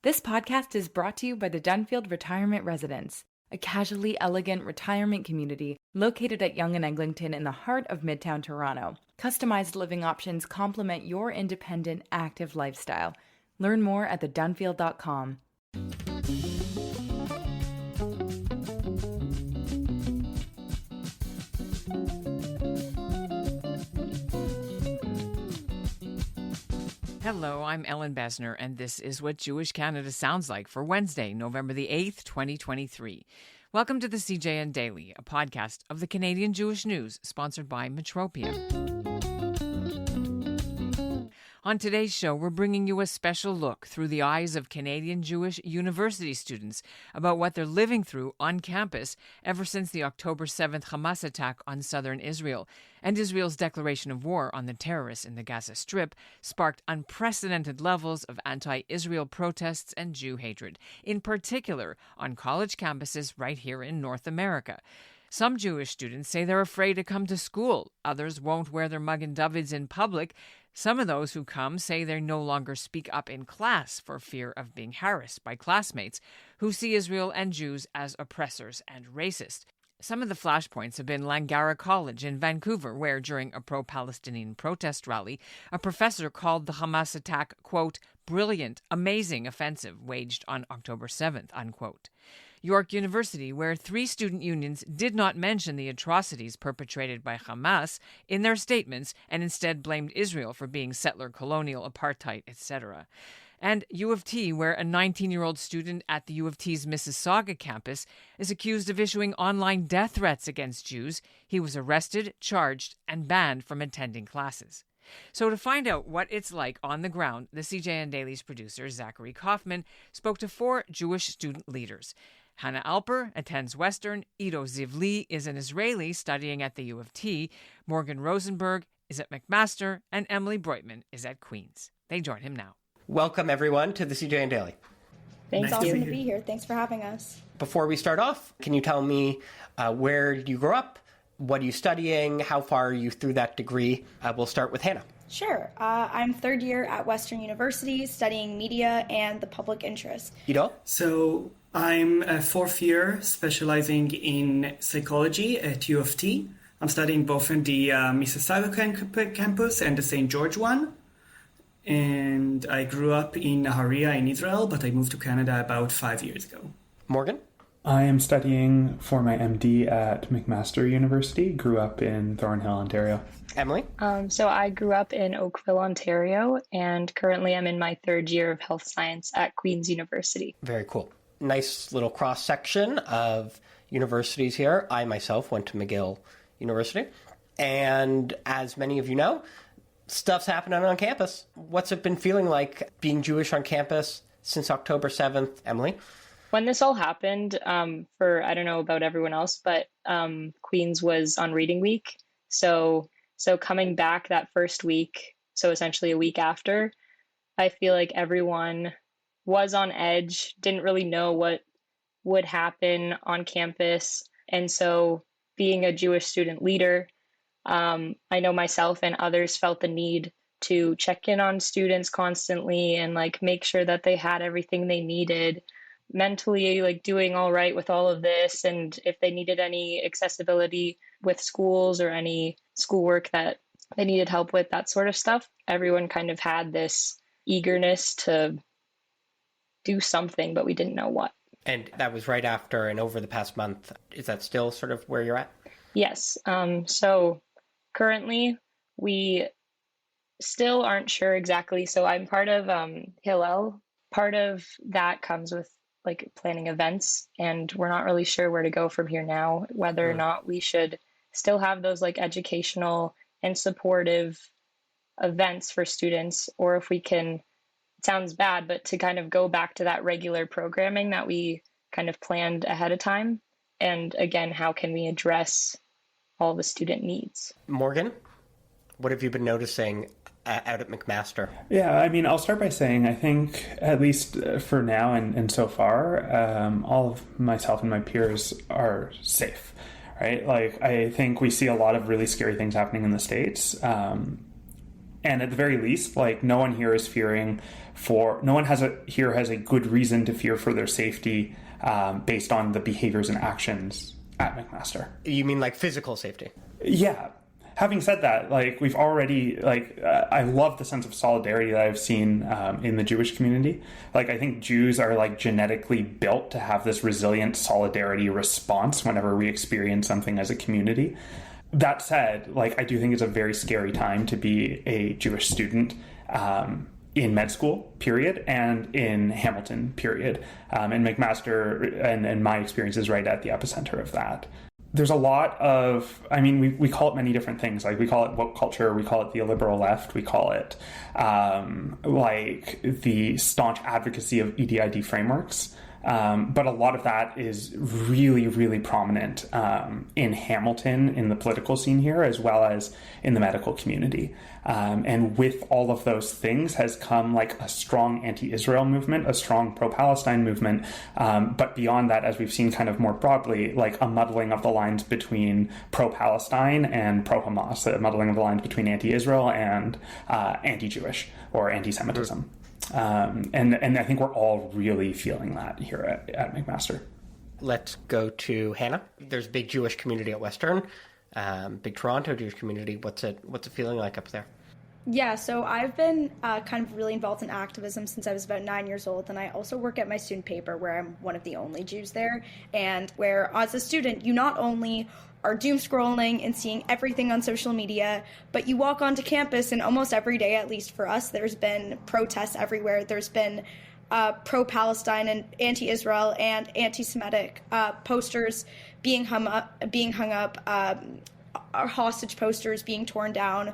This podcast is brought to you by the Dunfield Retirement Residence, a casually elegant retirement community located at Yonge and Eglinton in the heart of Midtown Toronto. Customized living options complement your independent, active lifestyle. Learn more at thedunfield.com. Hello, I'm Ellen Besner, and this is what Jewish Canada sounds like for Wednesday, November the 8th, 2023. Welcome to the CJN Daily, a podcast of the Canadian Jewish News, sponsored by Metropolitan. On today's show, we're bringing you a special look through the eyes of Canadian Jewish university students about what they're living through on campus ever since the October 7th Hamas attack on southern Israel, and Israel's declaration of war on the terrorists in the Gaza Strip sparked unprecedented levels of anti-Israel protests and Jew hatred, in particular on college campuses right here in North America. Some Jewish students say they're afraid to come to school. Others won't wear their Magen Davids in public. Some of those who come say they no longer speak up in class for fear of being harassed by classmates who see Israel and Jews as oppressors and racist. Some of the flashpoints have been Langara College in Vancouver, where during a pro-Palestinian protest rally, a professor called the Hamas attack, quote, brilliant, amazing offensive waged on October 7th, unquote. York University, where 3 student unions did not mention the atrocities perpetrated by Hamas in their statements and instead blamed Israel for being settler, colonial, apartheid, etc. And U of T, where a 19-year-old student at the U of T's Mississauga campus is accused of issuing online death threats against Jews. He was arrested, charged, and banned from attending classes. So to find out what it's like on the ground, the CJN Daily's producer, Zachary Kaufman, spoke to 4 Jewish student leaders. Hannah Alper attends Western, Ido Zivli is an Israeli studying at the U of T, Morgan Rosenberg is at McMaster, and Emily Breutman is at Queen's. They join him now. Welcome, everyone, to the CJN Daily. Thanks. It's awesome to be here. Thanks for having us. Before we start off, can you tell me where you grew up? What are you studying? How far are you through that degree? We'll start with Hannah. Sure. I'm third year at Western University studying media and the public interest. Ido? So I'm a fourth year specializing in psychology at U of T. I'm studying both in the Mississauga campus and the St. George one. And I grew up in Nahariya in Israel, but I moved to Canada about 5 years ago. Morgan? I am studying for my MD at McMaster University. Grew up in Thornhill, Ontario. Emily? So I grew up in Oakville, Ontario, and currently I'm in my third year of health science at Queen's University. Very cool. Nice little cross-section of universities here. I myself went to McGill University. And as many of you know, stuff's happening on campus. What's it been feeling like being Jewish on campus since October 7th, Emily? When this all happened, for I don't know about everyone else, but Queen's was on reading week. So coming back that first week, so essentially a week after, I feel like everyone was on edge, didn't really know what would happen on campus. And so being a Jewish student leader, I know myself and others felt the need to check in on students constantly and make sure that they had everything they needed, mentally doing all right with all of this, and if they needed any accessibility with schools or any schoolwork that they needed help with, that sort of stuff. Everyone kind of had this eagerness to do something, but we didn't know what. And that was right after and over the past month. Is that still sort of where you're at? Yes. So currently we still aren't sure exactly. So I'm part of Hillel. Part of that comes with planning events, and we're not really sure where to go from here now, whether or not we should still have those educational and supportive events for students, or if we can, it sounds bad, but to kind of go back to that regular programming that we kind of planned ahead of time. And again, how can we address all the student needs? Morgan, what have you been noticing out at McMaster? Yeah, I mean, I'll start by saying I think, at least for now and so far, all of myself and my peers are safe, right? I think we see a lot of really scary things happening in the States. And at the very least, like, no one here has a good reason to fear for their safety based on the behaviors and actions at McMaster. You mean like physical safety? Yeah. Having said that, like, we've already, like, I love the sense of solidarity that I've seen in the Jewish community. Like, I think Jews are, like, genetically built to have this resilient solidarity response whenever we experience something as a community. That said, like, I do think it's a very scary time to be a Jewish student in med school, period, and in Hamilton, period. And McMaster and my experience is right at the epicenter of that. There's a lot of, I mean, we call it many different things. Like, we call it woke culture, we call it the illiberal left, we call it like the staunch advocacy of EDID frameworks. But a lot of that is really, really prominent in Hamilton, in the political scene here, as well as in the medical community. And with all of those things has come like a strong anti-Israel movement, a strong pro-Palestine movement. But beyond that, as we've seen kind of more broadly, like a muddling of the lines between pro-Palestine and pro-Hamas, a muddling of the lines between anti-Israel and anti-Jewish or antisemitism. And I think we're all really feeling that here at McMaster. Let's go to Hannah. There's a big Jewish community at Western, big Toronto Jewish community. What's it feeling like up there? Yeah, so I've been kind of really involved in activism since I was about 9 years old, and I also work at my student paper where I'm one of the only Jews there, and where as a student you not only are doom scrolling and seeing everything on social media, but you walk onto campus and almost every day, at least for us, there's been protests everywhere. There's been pro-Palestine and anti-Israel and anti-Semitic posters being hung up, our hostage posters being torn down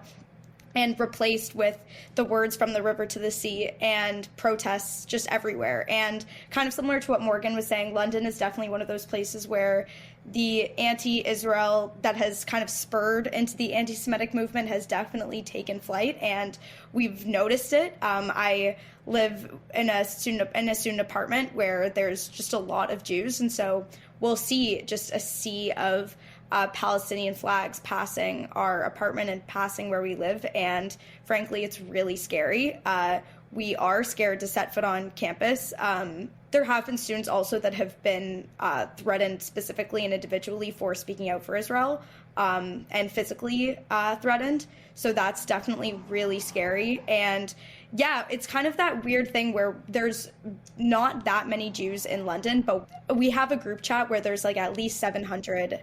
and replaced with the words "from the river to the sea," and protests just everywhere. And kind of similar to what Morgan was saying, London is definitely one of those places where the anti-Israel that has kind of spurred into the anti-Semitic movement has definitely taken flight, and we've noticed it. I live in a student apartment where there's just a lot of Jews, and so we'll see just a sea of Palestinian flags passing our apartment and passing where we live, and frankly, it's really scary. We are scared to set foot on campus. There have been students also that have been threatened specifically and individually for speaking out for Israel, and physically threatened. So that's definitely really scary. And yeah, it's kind of that weird thing where there's not that many Jews in London, but we have a group chat where there's like at least 700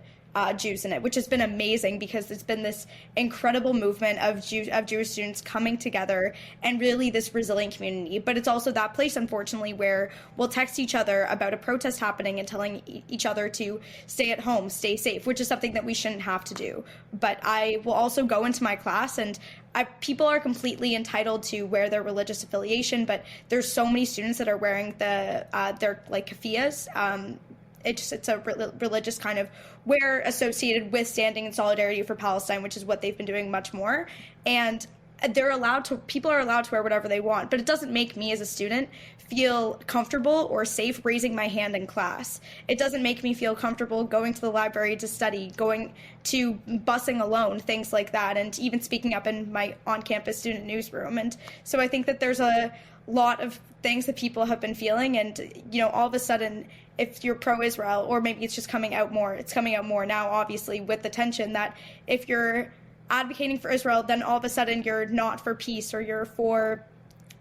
Jews in it, which has been amazing because it's been this incredible movement of Jewish students coming together and really this resilient community. But it's also that place, unfortunately, where we'll text each other about a protest happening and telling each other to stay at home, stay safe, which is something that we shouldn't have to do. But I will also go into my class and people are completely entitled to wear their religious affiliation, but there's so many students that are wearing their like keffiyehs. It's a religious kind of wear associated with standing in solidarity for Palestine, which is what they've been doing much more. And people are allowed to wear whatever they want, but it doesn't make me as a student feel comfortable or safe raising my hand in class. It doesn't make me feel comfortable going to the library to study, going to busing alone, things like that, and even speaking up in my on-campus student newsroom. And so I think that there's a lot of things that people have been feeling, and all of a sudden, if you're pro-Israel, or maybe it's just coming out more, it's coming out more now, obviously, with the tension that if you're advocating for Israel, then all of a sudden you're not for peace, or you're for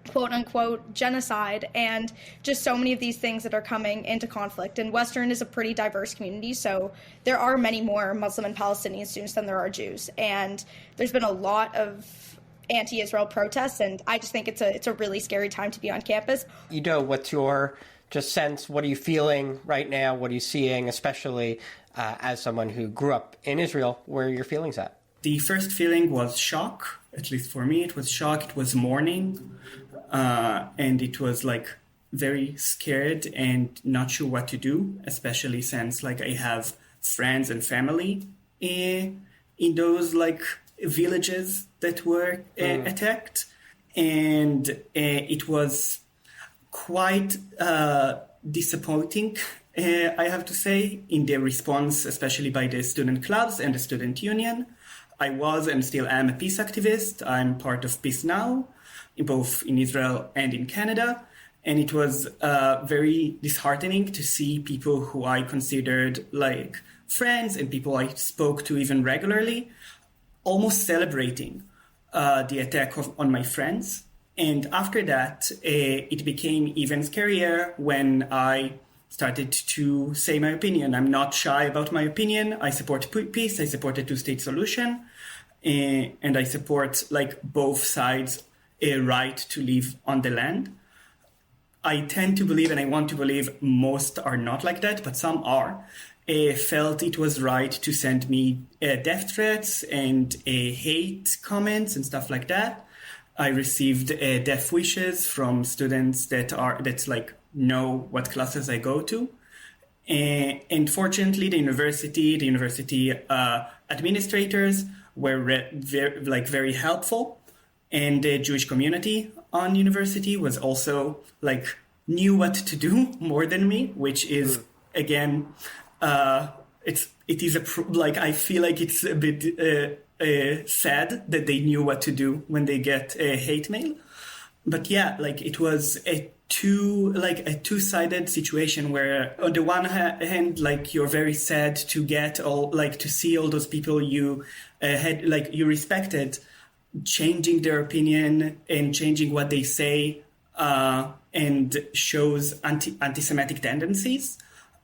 quote-unquote genocide, and just so many of these things that are coming into conflict. And Western is a pretty diverse community, so there are many more Muslim and Palestinian students than there are Jews, and there's been a lot of anti-Israel protests, and I just think it's a really scary time to be on campus. What's your just sense? What are you feeling right now? What are you seeing, especially as someone who grew up in Israel? Where are your feelings at? The first feeling was shock. At least for me, it was shock. It was mourning. And it was like very scared and not sure what to do, especially since like I have friends and family in those like villages that were attacked. And it was quite disappointing, I have to say, in their response, especially by the student clubs and the student union. I was and still am a peace activist. I'm part of Peace Now, both in Israel and in Canada. And it was very disheartening to see people who I considered like friends and people I spoke to even regularly almost celebrating the attack on my friends. And after that, it became even scarier when I started to say my opinion. I'm not shy about my opinion. I support peace. I support a two-state solution. And I support like both sides' a right to live on the land. I tend to believe, and I want to believe most are not like that, but some are, felt it was right to send me death threats and hate comments and stuff like that. I received death wishes from students that's like know what classes I go to. And fortunately, the university administrators were very helpful. And the Jewish community on university was also like knew what to do more than me, which is again, I feel like it's a bit sad that they knew what to do when they get a hate mail. But yeah, like it was a two-sided situation where on the one hand, like you're very sad to to see all those people you you respected changing their opinion and changing what they say and shows anti-Semitic tendencies.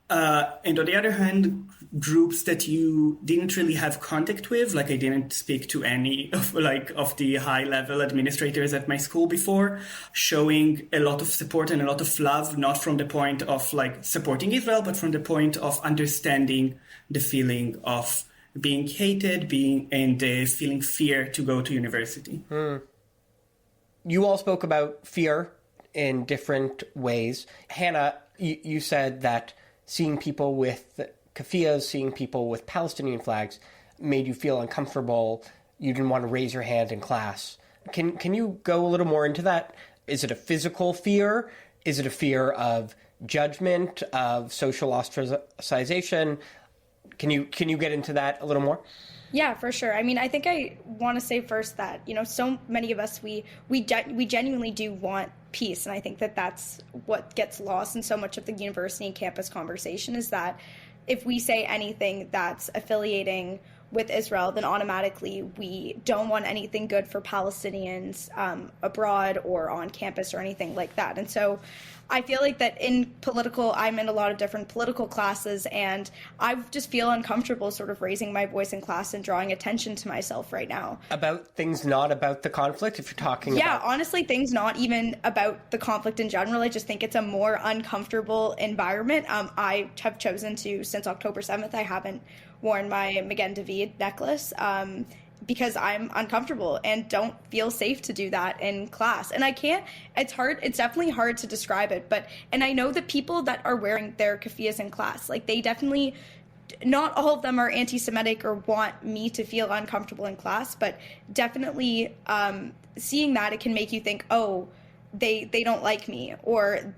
And on the other hand, groups that you didn't really have contact with, like I didn't speak to any of the high-level administrators at my school before, showing a lot of support and a lot of love, not from the point of like supporting Israel, but from the point of understanding the feeling of being hated, feeling fear to go to university. You all spoke about fear in different ways. Hannah, you said that seeing people with keffiyehs, seeing people with Palestinian flags made you feel uncomfortable. You didn't want to raise your hand in class. Can you go a little more into that? Is it a physical fear? Is it a fear of judgment, of social ostracization? Can you get into that a little more? Yeah, for sure. I mean, I think I want to say first that, so many of us, we genuinely do want peace. And I think that that's what gets lost in so much of the university and campus conversation is that if we say anything that's affiliating with Israel, then automatically we don't want anything good for Palestinians abroad or on campus or anything like that. And so I feel like that I'm in a lot of different political classes, and I just feel uncomfortable sort of raising my voice in class and drawing attention to myself right now. About things not about the conflict, if you're talking about... Yeah, honestly, things not even about the conflict in general. I just think it's a more uncomfortable environment. I have chosen to, since October 7th, I haven't worn my Magen David necklace because I'm uncomfortable and don't feel safe to do that in class. And I can't, it's definitely hard to describe it, and I know that people that are wearing their keffiyehs in class, like they definitely, not all of them are anti-Semitic or want me to feel uncomfortable in class, but definitely seeing that, it can make you think, oh, they don't like me, or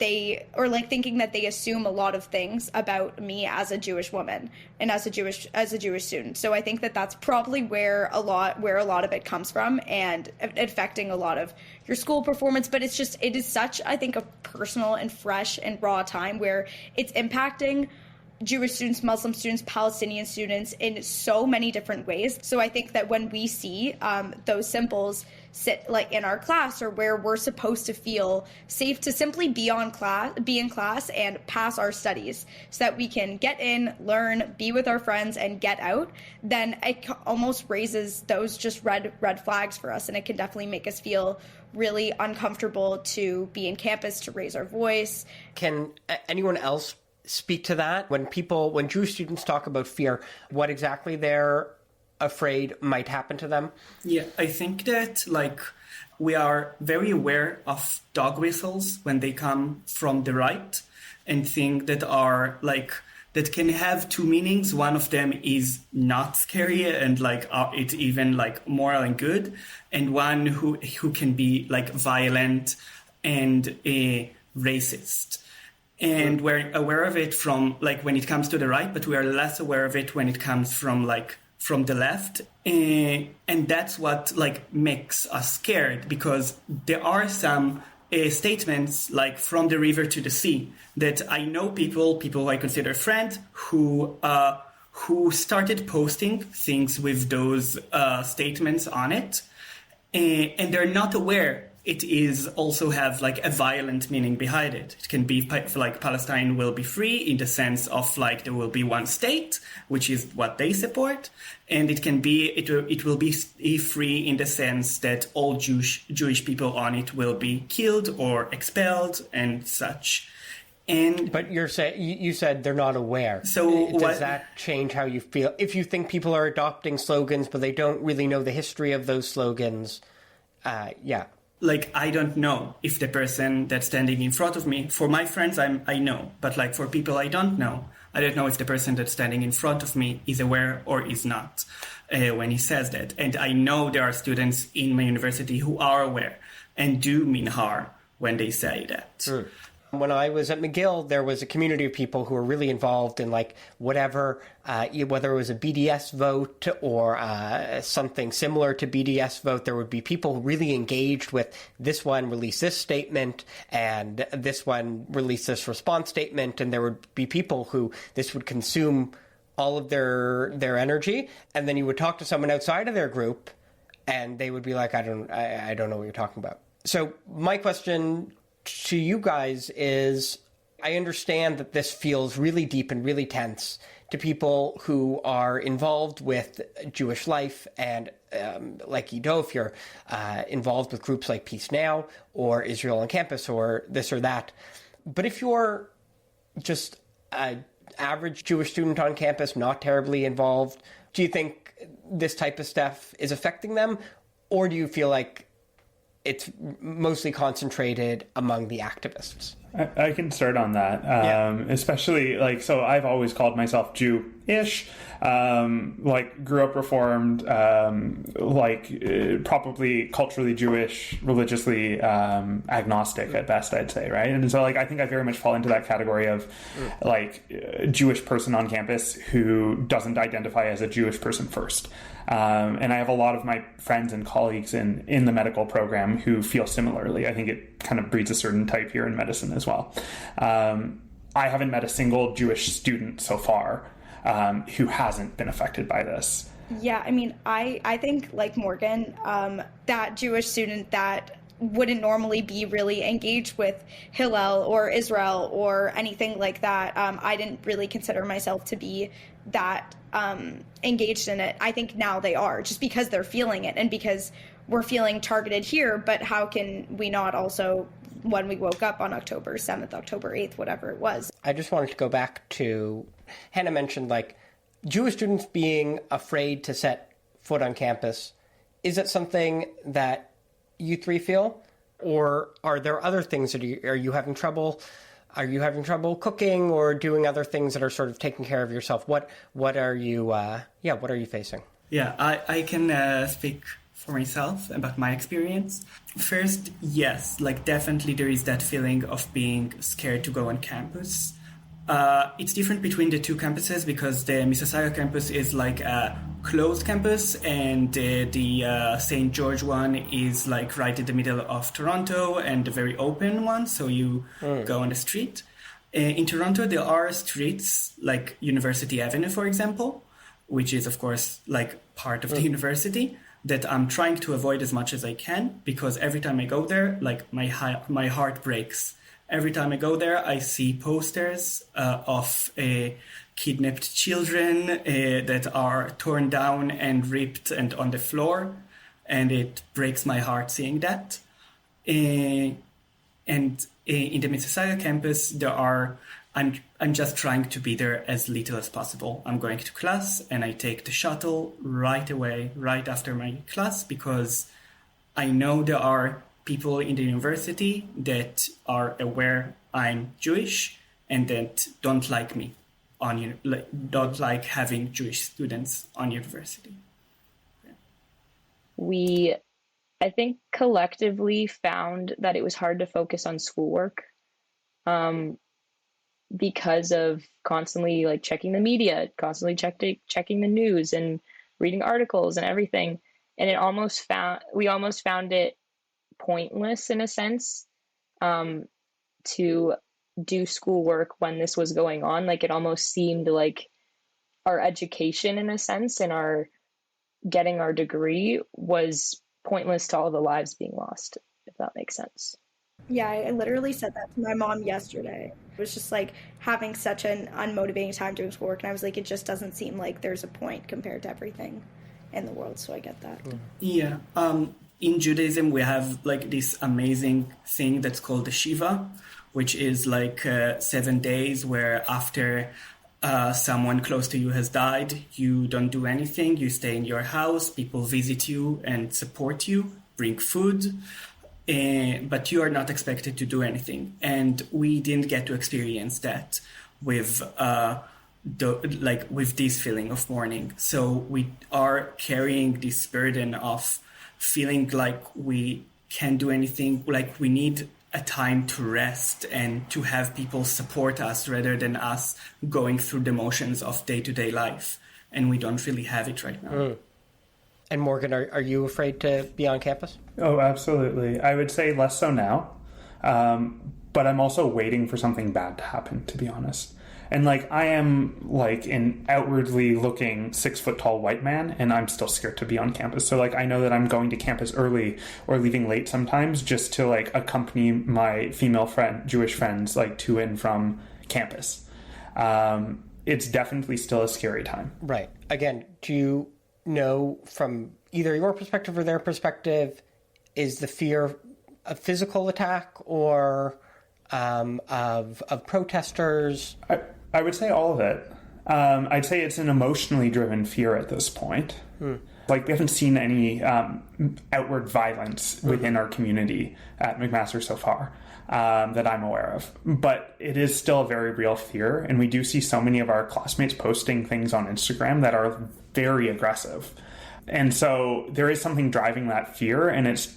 like thinking that they assume a lot of things about me as a Jewish woman and as a Jewish student. So I think that that's probably where a lot of it comes from and affecting a lot of your school performance. But it is such, I think, a personal and fresh and raw time where it's impacting Jewish students, Muslim students, Palestinian students in so many different ways. So I think that when we see those symbols sit like in our class or where we're supposed to feel safe to simply be in class and pass our studies so that we can get in, learn, be with our friends and get out, then it almost raises those just red flags for us. And it can definitely make us feel really uncomfortable to be in campus, to raise our voice. Can anyone else speak to that? When Jewish students talk about fear, what exactly they're afraid might happen to them? Yeah, I think that we are very aware of dog whistles when they come from the right, and think that that can have two meanings. One of them is not scary and it's even moral and good, and one who can be violent and racist. And we're aware of it from when it comes to the right, but we are less aware of it when it comes from from the left, and that's what like makes us scared, because there are some statements like from the river to the sea that I know people I consider friends who started posting things with those statements on it, and they're not aware it is also have like a violent meaning behind it. It can be like Palestine will be free in the sense of like there will be one state, which is what they support, and it can be it will be free in the sense that all Jewish people on it will be killed or expelled and such. But you said they're not aware. So does that change how you feel? If you think people are adopting slogans, but they don't really know the history of those slogans, yeah. Like, I don't know if the person that's standing in front of me, for my friends, I know. But like for people I don't know if the person that's standing in front of me is aware or is not when he says that. And I know there are students in my university who are aware and do mean harm when they say that. When I was at McGill, there was a community of people who were really involved in like whatever, whether it was a BDS vote or something similar to BDS vote. There would be people really engaged with this one released this statement and this one released this response statement. And there would be people who this would consume all of their energy. And then you would talk to someone outside of their group and they would be like, I don't know what you're talking about. So my question to you guys is, I understand that this feels really deep and really tense to people who are involved with Jewish life and like Ido, if you're involved with groups like Peace Now or Israel on Campus or this or that. But if you're just an average Jewish student on campus, not terribly involved, do you think this type of stuff is affecting them? Or do you feel like it's mostly concentrated among the activists? I can start on that, especially like, so I've always called myself Jew-ish, like grew up Reformed, probably culturally Jewish, religiously agnostic at best, I'd say, right? And so like, I think I very much fall into that category of like Jewish person on campus who doesn't identify as a Jewish person first. And I have a lot of my friends and colleagues in the medical program who feel similarly. I think it kind of breeds a certain type here in medicine as well. I haven't met a single Jewish student so far who hasn't been affected by this. Yeah, I mean, I think like Morgan, that Jewish student that wouldn't normally be really engaged with Hillel or Israel or anything like that, I didn't really consider myself to be that engaged in it. I think now they are, just because they're feeling it and because we're feeling targeted here. But how can we not also, when we woke up on October 7th, October 8th, whatever it was? I just wanted to go back to, Hannah mentioned like Jewish students being afraid to set foot on campus. Is it something that you three feel? Or are there other things that are you having trouble? Are you having trouble cooking or doing other things that are sort of taking care of yourself? What are you what are you facing? Yeah, I can speak for myself about my experience. First, yes, like definitely there is that feeling of being scared to go on campus. It's different between the two campuses because the Mississauga campus is like a closed campus and the St. George one is like right in the middle of Toronto and a very open one, so you go on the street. In Toronto, there are streets like University Avenue, for example, which is, of course, like part of the university that I'm trying to avoid as much as I can because every time I go there, like my heart breaks. Every time I go there, I see posters of kidnapped children that are torn down and ripped and on the floor, and it breaks my heart seeing that. And in the Mississauga campus, I'm just trying to be there as little as possible. I'm going to class and I take the shuttle right away, right after my class, because I know there are people in the university that are aware I'm Jewish and that don't like me don't like having Jewish students on university. Yeah. We, I think, collectively found that it was hard to focus on schoolwork because of constantly like checking the media, constantly checking the news, and reading articles and everything. And we almost found it pointless in a sense, to do schoolwork when this was going on. Like it almost seemed like our education in a sense and our getting our degree was pointless to all the lives being lost, if that makes sense. Yeah, I literally said that to my mom yesterday. It was just like having such an unmotivating time doing schoolwork, and I was like, it just doesn't seem like there's a point compared to everything in the world, so I get that. Yeah. In Judaism, we have like this amazing thing that's called the Shiva, which is like 7 days where after someone close to you has died, you don't do anything, you stay in your house, people visit you and support you, bring food, but you are not expected to do anything. And we didn't get to experience that with with this feeling of mourning. So we are carrying this burden of feeling like we can't do anything, like we need a time to rest and to have people support us rather than us going through the motions of day-to-day life. And we don't really have it right now. And Morgan, are you afraid to be on campus? Oh, absolutely. I would say less so now. But I'm also waiting for something bad to happen, to be honest. And like, I am like an outwardly looking 6-foot-tall white man, and I'm still scared to be on campus. So like, I know that I'm going to campus early or leaving late sometimes just to like accompany my female Jewish friends, like to and from campus. It's definitely still a scary time. Right. Again, do you know from either your perspective or their perspective, is the fear of physical attack or of protesters? I would say all of it. I'd say it's an emotionally driven fear at this point. Like, we haven't seen any outward violence within our community at McMaster so far that I'm aware of. But it is still a very real fear, and we do see so many of our classmates posting things on Instagram that are very aggressive. And so there is something driving that fear, and it's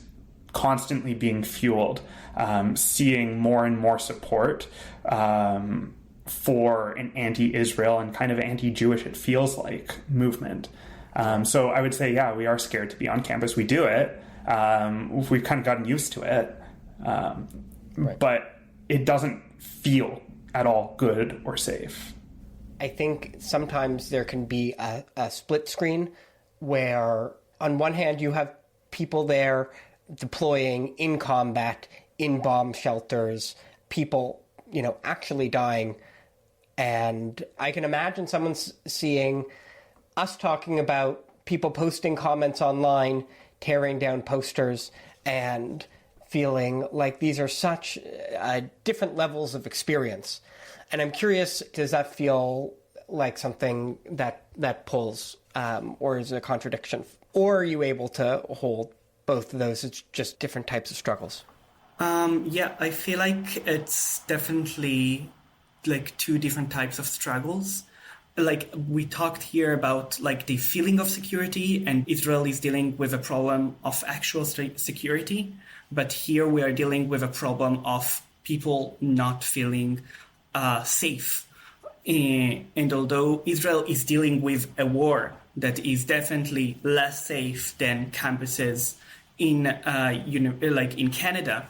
constantly being fueled, seeing more and more support for an anti-Israel and kind of anti-Jewish, it feels like, movement. So I would say, yeah, we are scared to be on campus. We do it. We've kind of gotten used to it. Right. But it doesn't feel at all good or safe. I think sometimes there can be a split screen where on one hand you have people there deploying in combat, in bomb shelters, people, actually dying. And I can imagine someone seeing us talking about people posting comments online, tearing down posters, and feeling like these are such different levels of experience. And I'm curious, does that feel like something that pulls, or is it a contradiction? Or are you able to hold both of those as just different types of struggles? Yeah, I feel like it's definitely like two different types of struggles. Like, we talked here about like the feeling of security, and Israel is dealing with a problem of actual security. But here we are dealing with a problem of people not feeling safe. And although Israel is dealing with a war that is definitely less safe than campuses in in Canada,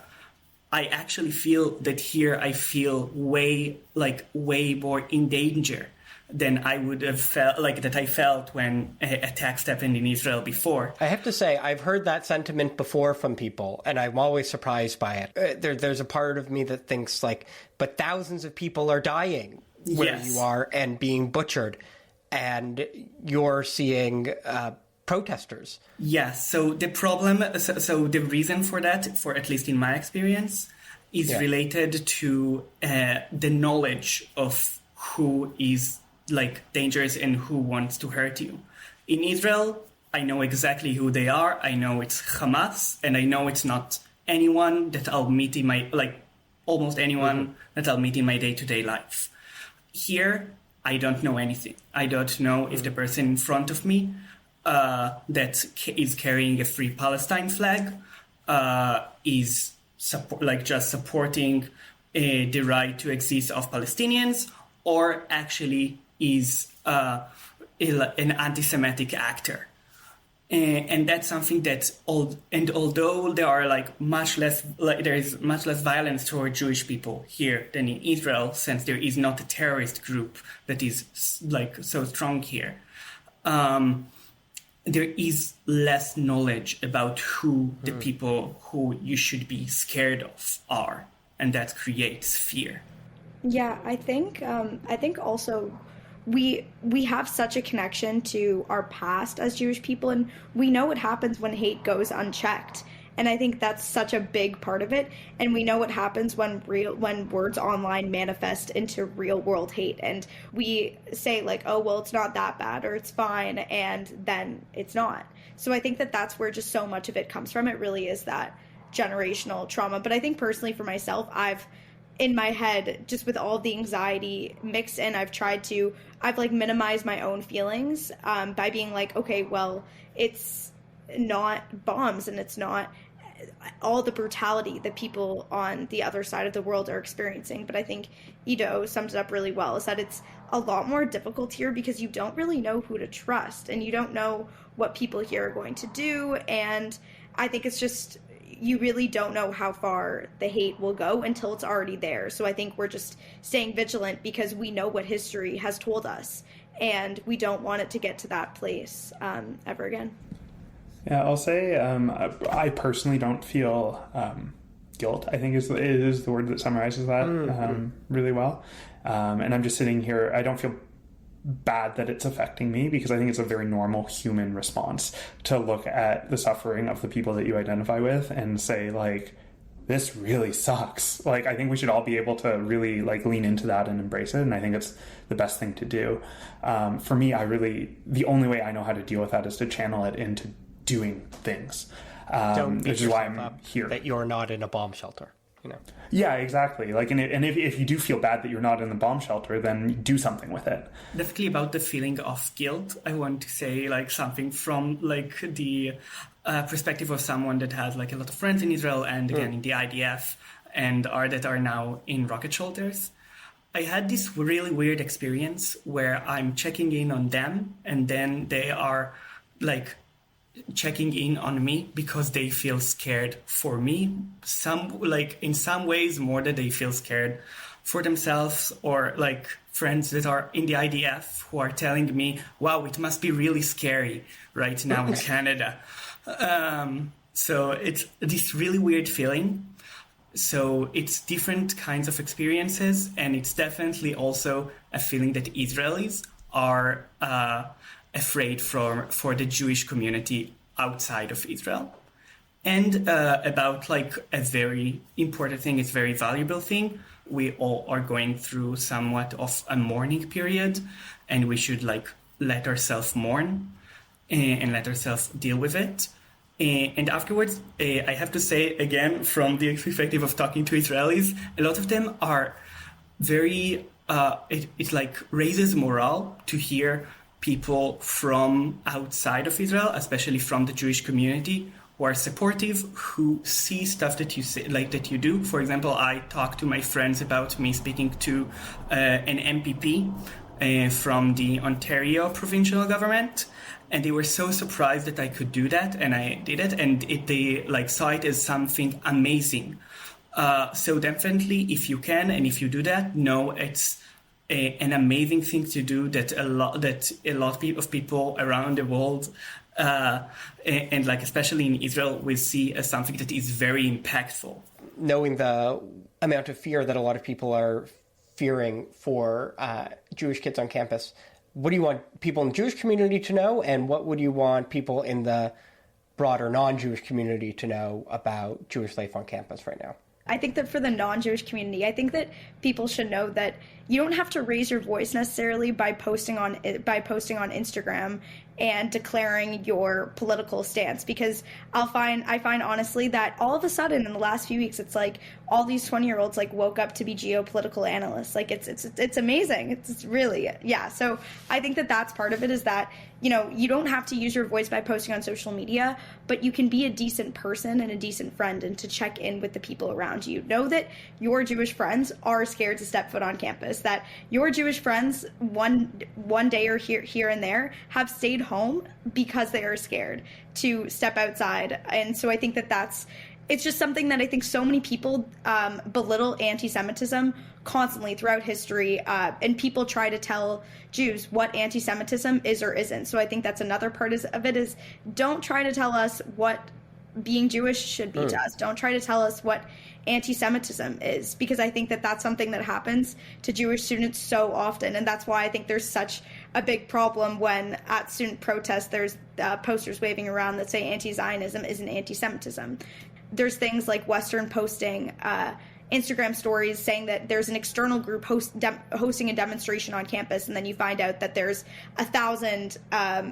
I actually feel that here I feel way more in danger than I would have felt, that I felt when attacks happened in Israel before. I have to say, I've heard that sentiment before from people, and I'm always surprised by it. There's a part of me that thinks but thousands of people are dying where you are and being butchered, and you're seeing protesters. Yes, so the problem, so the reason for that, for at least in my experience, is related to the knowledge of who is dangerous and who wants to hurt you. In Israel, I know exactly who they are. I know it's Hamas, and I know it's not anyone that I'll meet in my, almost anyone that I'll meet in my day-to-day life. Here, I don't know anything. I don't know if the person in front of me that is carrying a Free Palestine flag is just supporting the right to exist of Palestinians, or actually is an anti-Semitic actor. And that's something that, although there are there is much less violence toward Jewish people here than in Israel, since there is not a terrorist group that is so strong here, there is less knowledge about who the people who you should be scared of are, and that creates fear. Yeah, I think also we have such a connection to our past as Jewish people, and we know what happens when hate goes unchecked. And I think that's such a big part of it. And we know what happens when words online manifest into real world hate. And we say like, oh, well, it's not that bad, or it's fine, and then it's not. So I think that's where just so much of it comes from. It really is that generational trauma. But I think personally for myself, in my head, just with all the anxiety mixed in, I've minimized my own feelings by being like, okay, well, it's not bombs and it's not all the brutality that people on the other side of the world are experiencing. But I think Ido sums it up really well, is that it's a lot more difficult here because you don't really know who to trust and you don't know what people here are going to do. And I think it's just, you really don't know how far the hate will go until it's already there. So I think we're just staying vigilant because we know what history has told us, and we don't want it to get to that place ever again. Yeah, I'll say I personally don't feel guilt. I think it is the word that summarizes that really well. And I'm just sitting here. I don't feel bad that it's affecting me because I think it's a very normal human response to look at the suffering of the people that you identify with and say, like, this really sucks. Like, I think we should all be able to really lean into that and embrace it. And I think it's the best thing to do. For me, the only way I know how to deal with that is to channel it into doing things. Which is why I'm here. That you're not in a bomb shelter. Yeah, exactly. And if you do feel bad that you're not in the bomb shelter, then do something with it. Definitely about the feeling of guilt, I want to say something from the perspective of someone that has a lot of friends in Israel and again in the IDF and that are now in rocket shelters. I had this really weird experience where I'm checking in on them and then they are checking in on me because they feel scared for me. In some ways more than they feel scared for themselves, or friends that are in the IDF who are telling me, wow, it must be really scary right now in Canada. So it's this really weird feeling. So it's different kinds of experiences, and it's definitely also a feeling that Israelis are afraid for the Jewish community outside of Israel. And about a very important thing, it's a very valuable thing. We all are going through somewhat of a mourning period, and we should let ourselves mourn and let ourselves deal with it. And afterwards, I have to say again, from the perspective of talking to Israelis, a lot of them are very, it raises morale to hear people from outside of Israel, especially from the Jewish community, who are supportive, who see stuff that you say, that you do. For example, I talked to my friends about me speaking to an MPP from the Ontario provincial government, and they were so surprised that I could do that, and I did it, and they saw it as something amazing. So definitely, if you can and if you do that, no, it's an amazing thing to do that a lot of people around the world and especially in Israel will see as something that is very impactful. Knowing the amount of fear that a lot of people are fearing for Jewish kids on campus, what do you want people in the Jewish community to know, and what would you want people in the broader non-Jewish community to know about Jewish life on campus right now? I think that for the non-Jewish community, I think that people should know that you don't have to raise your voice necessarily by posting on Instagram and declaring your political stance. Because I find honestly that all of a sudden in the last few weeks, it's like all these 20-year-olds like woke up to be geopolitical analysts. Like it's amazing. It's really, yeah. So I think that that's part of it, is that, you know, you don't have to use your voice by posting on social media, but you can be a decent person and a decent friend, and to check in with the people around you. Know that your Jewish friends are scared to step foot on campus, that your Jewish friends one day or here and there have stayed home because they are scared to step outside. And so I think that it's just something that I think so many people belittle anti-Semitism constantly throughout history, and people try to tell Jews what anti-Semitism is or isn't. So I think that's another part of it, is don't try to tell us what being Jewish should be to us. Don't try to tell us what anti-Semitism is, because I think that that's something that happens to Jewish students so often. And that's why I think there's such a big problem when at student protests there's posters waving around that say anti-Zionism isn't anti-Semitism. There's things like Western posting Instagram stories saying that there's an external group hosting a demonstration on campus, and then you find out that there's 1,000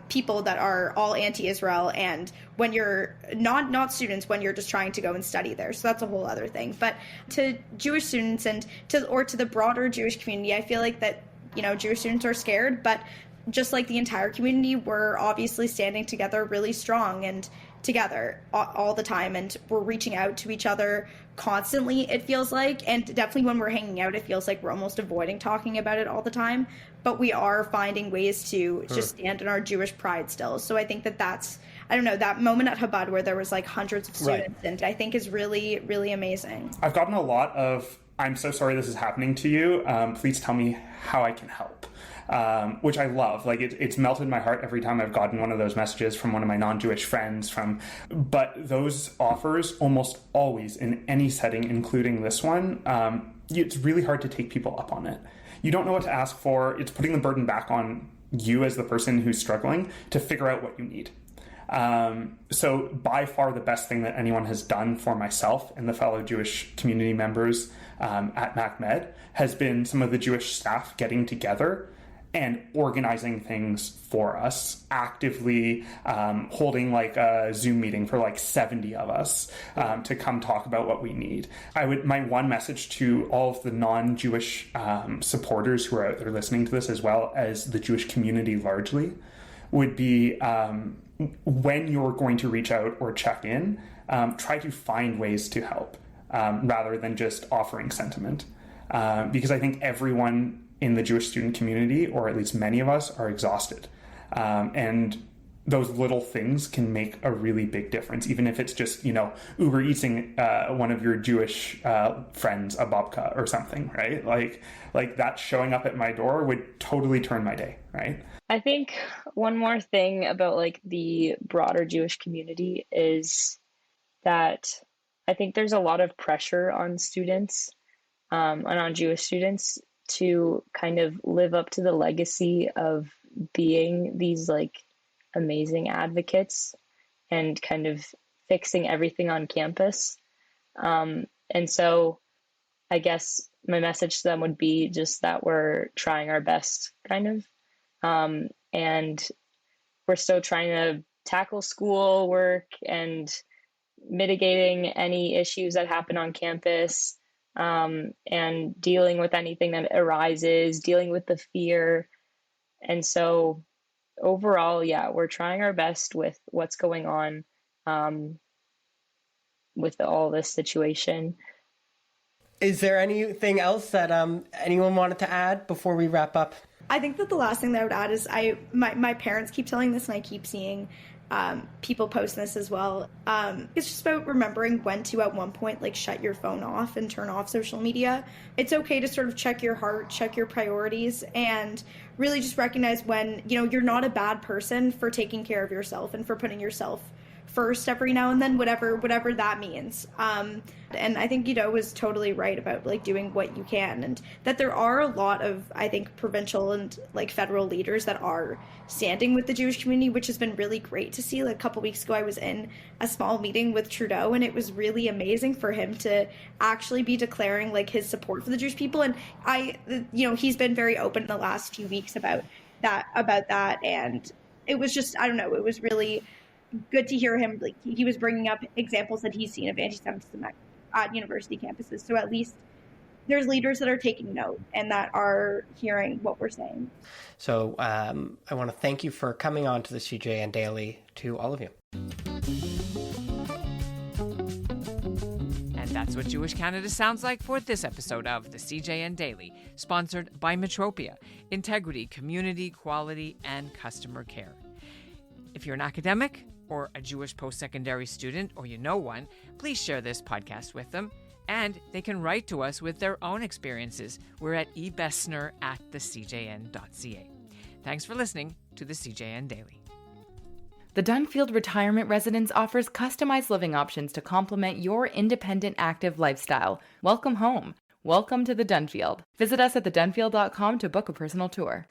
people that are all anti-Israel, and when you're not students, when you're just trying to go and study there. So that's a whole other thing. But to Jewish students and to the broader Jewish community, I feel like that, you know, Jewish students are scared, but just like the entire community, we're obviously standing together really strong and together all the time, and we're reaching out to each other constantly, it feels like. And definitely when we're hanging out, it feels like we're almost avoiding talking about it all the time, but we are finding ways to just stand in our Jewish pride still. So I think that that's, I don't know, that moment at Chabad where there was like hundreds of students, and I think is really, really amazing. I've gotten a lot of, I'm so sorry this is happening to you. Please tell me how I can help. Which I love. Like it's melted my heart every time I've gotten one of those messages from one of my non-Jewish friends. But those offers almost always, in any setting, including this one, it's really hard to take people up on it. You don't know what to ask for. It's putting the burden back on you as the person who's struggling to figure out what you need. So by far the best thing that anyone has done for myself and the fellow Jewish community members at MacMed has been some of the Jewish staff getting together and organizing things for us, actively holding like a Zoom meeting for like 70 of us to come talk about what we need. My one message to all of the non-Jewish supporters who are out there listening to this, as well as the Jewish community largely, would be when you're going to reach out or check in, try to find ways to help rather than just offering sentiment. Because I think everyone in the Jewish student community, or at least many of us, are exhausted. And those little things can make a really big difference, even if it's just, you know, Uber eating one of your Jewish friends a babka or something, right? Like that showing up at my door would totally turn my day, right? I think one more thing about like the broader Jewish community is that I think there's a lot of pressure on students and on Jewish students to kind of live up to the legacy of being these like amazing advocates and kind of fixing everything on campus. And so I guess my message to them would be just that we're trying our best, kind of. And we're still trying to tackle school work and mitigating any issues that happen on campus, and dealing with anything that arises, dealing with the fear. And so overall, yeah, we're trying our best with what's going on with all this situation. Is there anything else that anyone wanted to add before we wrap up? I think that the last thing that I would add is my parents keep telling this, and I keep seeing people post this as well. It's just about remembering when to, at one point, like shut your phone off and turn off social media. It's okay to sort of check your heart, check your priorities, and really just recognize when, you know, you're not a bad person for taking care of yourself and for putting yourself first every now and then, whatever that means. And I think, you know, was totally right about like doing what you can, and that there are a lot of, I think, provincial and like federal leaders that are standing with the Jewish community, which has been really great to see. Like a couple weeks ago, I was in a small meeting with Trudeau, and it was really amazing for him to actually be declaring like his support for the Jewish people. And he's been very open in the last few weeks about that. And it was just, I don't know, it was really good to hear him. Like, he was bringing up examples that he's seen of anti-Semitism at university campuses. So at least there's leaders that are taking note and that are hearing what we're saying. So I want to thank you for coming on to the CJN Daily, to all of you. And that's what Jewish Canada sounds like for this episode of the CJN Daily, sponsored by Metropia, integrity, community, quality, and customer care. If you're an academic or a Jewish post-secondary student, or you know one, please share this podcast with them. And they can write to us with their own experiences. We're at ebessner@thecjn.ca. Thanks for listening to the CJN Daily. The Dunfield Retirement Residence offers customized living options to complement your independent, active lifestyle. Welcome home. Welcome to the Dunfield. Visit us at thedunfield.com to book a personal tour.